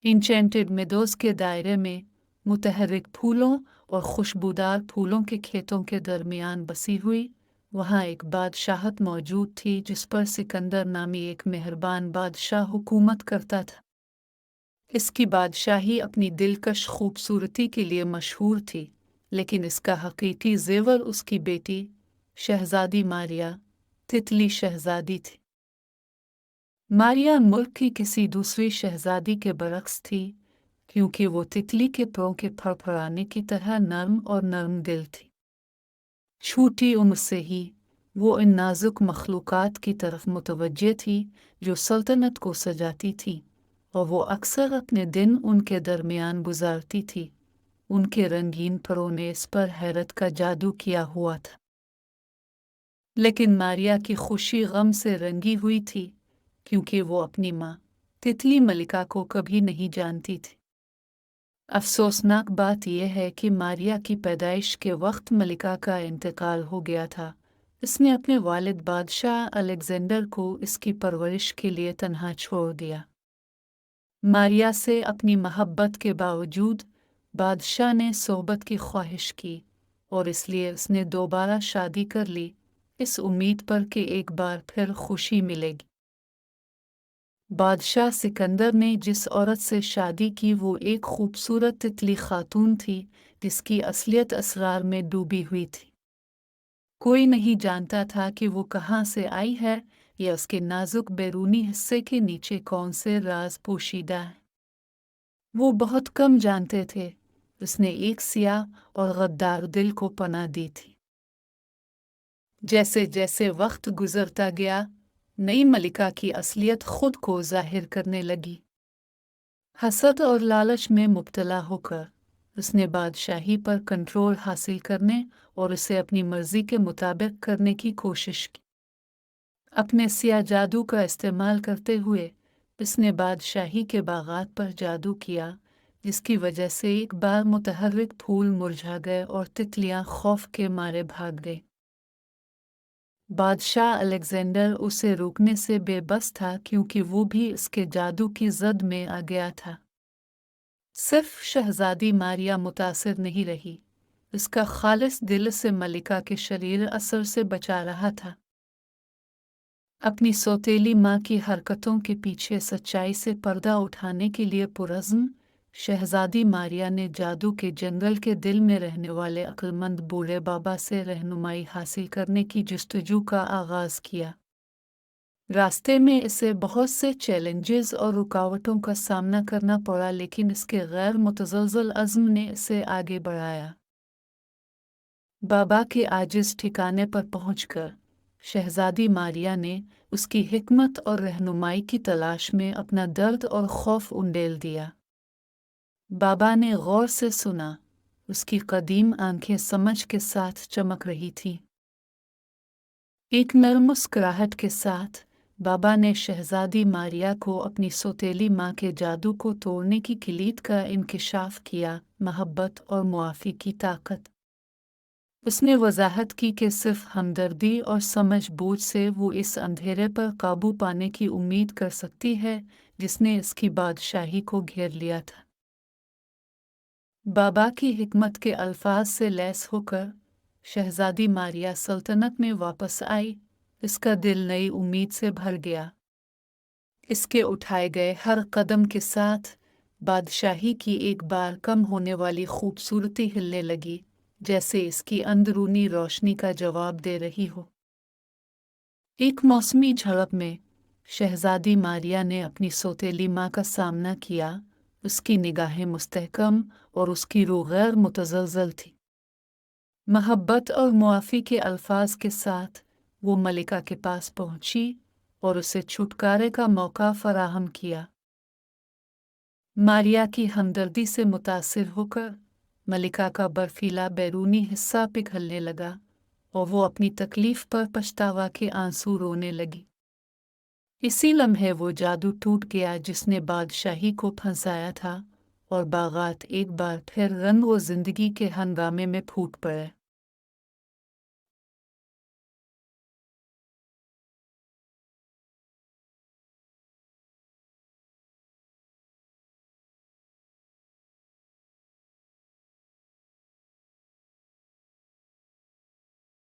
Enchanted meadows के दायरे में मुतहर्रिक फूलों और खुशबूदार फूलों के खेतों के दरमियान बसी हुई वहाँ एक बादशाहत मौजूद थी जिस पर सिकंदर नामी एक मेहरबान बादशाह हुकूमत करता था। इसकी बादशाही अपनी दिलकश खूबसूरती के लिए मशहूर थी, लेकिन इसका हकीकी जेवर उसकी बेटी शहजादी मारिया तितली शहजादी थी। मारिया मुल्क की किसी दूसरी शहजादी के बरक्स थी, क्योंकि वो तितली के पंख के फड़फड़ाने की तरह नर्म और नरम दिल थी। छोटी उम्र से ही वो इन नाजुक मखलूक़ात की तरफ मुतवज्जे थी जो सल्तनत को सजाती थी, और वो अक्सर अपने दिन उनके दरमियान गुजारती थी। उनके रंगीन परों ने इस पर हैरत का जादू किया हुआ था। लेकिन मारिया की खुशी गम से रंगी हुई थी, क्योंकि वो अपनी माँ तितली मलिका को कभी नहीं जानती थी। अफसोसनाक बात यह है कि मारिया की पैदाइश के वक्त मलिका का इंतकाल हो गया था। इसने अपने वालिद बादशाह अलेक्जेंडर को इसकी परवरिश के लिए तन्हा छोड़ दिया। मारिया से अपनी मोहब्बत के बावजूद बादशाह ने सोहबत की ख्वाहिश की, और इसलिए उसने दोबारा शादी कर ली, इस उम्मीद पर कि एक बार फिर खुशी मिलेगी। बादशाह सिकंदर ने जिस औरत से शादी की वो एक खूबसूरत तितली खातून थी जिसकी असलियत असरार में डूबी हुई थी। कोई नहीं जानता था कि वो कहाँ से आई है या उसके नाजुक बैरूनी हिस्से के नीचे कौन से राज पोशीदा हैं। वो बहुत कम जानते थे उसने एक सियाह और गद्दार दिल को पनाह दी थी। जैसे जैसे वक्त गुजरता गया, नई मलिका की असलियत खुद को जाहिर करने लगी। हसद और लालच में मुब्तला होकर उसने बादशाही पर कंट्रोल हासिल करने और उसे अपनी मर्जी के मुताबिक करने की कोशिश की। अपने सिया जादू का इस्तेमाल करते हुए उसने बादशाही के बागात पर जादू किया, जिसकी वजह से एक बार मुतहर्रिक फूल मुरझा गए और तितलियां खौफ के मारे भाग गई। बादशाह अलेक्जेंडर उसे रोकने से बेबस था, क्योंकि वो भी इसके जादू की जद में आ गया था। सिर्फ शहजादी मारिया मुतासिर नहीं रही, उसका खालिस दिल से मलिका के शरीर असर से बचा रहा था। अपनी सौतेली माँ की हरकतों के पीछे सच्चाई से पर्दा उठाने के लिए पुरज़्म शहजादी मारिया ने जादू के जंगल के दिल में रहने वाले अक्लमंद बूढ़े बाबा से रहनुमाई हासिल करने की जस्तजू का आगाज़ किया। रास्ते में इसे बहुत से चैलेंजेस और रुकावटों का सामना करना पड़ा, लेकिन इसके गैर मुतज़लज़ल अज़्म ने इसे आगे बढ़ाया। बाबा के आजिज़ ठिकाने पर पहुंचकर शहजादी मारिया ने उसकी हिकमत और रहनुमाई की तलाश में अपना दर्द और खौफ उंडेल दिया। बाबा ने गौर से सुना, उसकी कदीम आंखें समझ के साथ चमक रही थीं। एक नर्म मुस्कुराहट के साथ बाबा ने शहजादी मारिया को अपनी सौतेली माँ के जादू को तोड़ने की किलीद का इंकिशाफ किया, मोहब्बत और मुआफ़ी की ताकत। उसने वजाहत की कि सिर्फ हमदर्दी और समझ बूझ से वो इस अंधेरे पर काबू पाने की उम्मीद कर सकती है जिसने इसकी बादशाही को घेर लिया था। बाबा की हिकमत के अल्फाज से लैस होकर शहजादी मारिया सल्तनत में वापस आई। इसका दिल नई उम्मीद से भर गया। इसके उठाए गए हर कदम के साथ बादशाही की एक बार कम होने वाली खूबसूरती हिलने लगी, जैसे इसकी अंदरूनी रोशनी का जवाब दे रही हो। एक मौसमी झड़प में शहजादी मारिया ने अपनी सौतेली माँ का सामना किया। उसकी निगाहें मुस्तहकम और उसकी रूह गैर मुतज़लज़ल थी। मोहब्बत और मुआफ़ी के अल्फाज के साथ वो मलिका के पास पहुंची और उसे छुटकारे का मौका फराहम किया। मारिया की हमदर्दी से मुतासिर होकर मलिका का बर्फीला बैरूनी हिस्सा पिघलने लगा और वो अपनी तकलीफ पर पछतावा के आंसू रोने लगी। इसी लम्हे वो जादू टूट गया जिसने बादशाही को फंसाया था, और बागात एक बार फिर रंग व जिंदगी के हंगामे में फूट पड़े।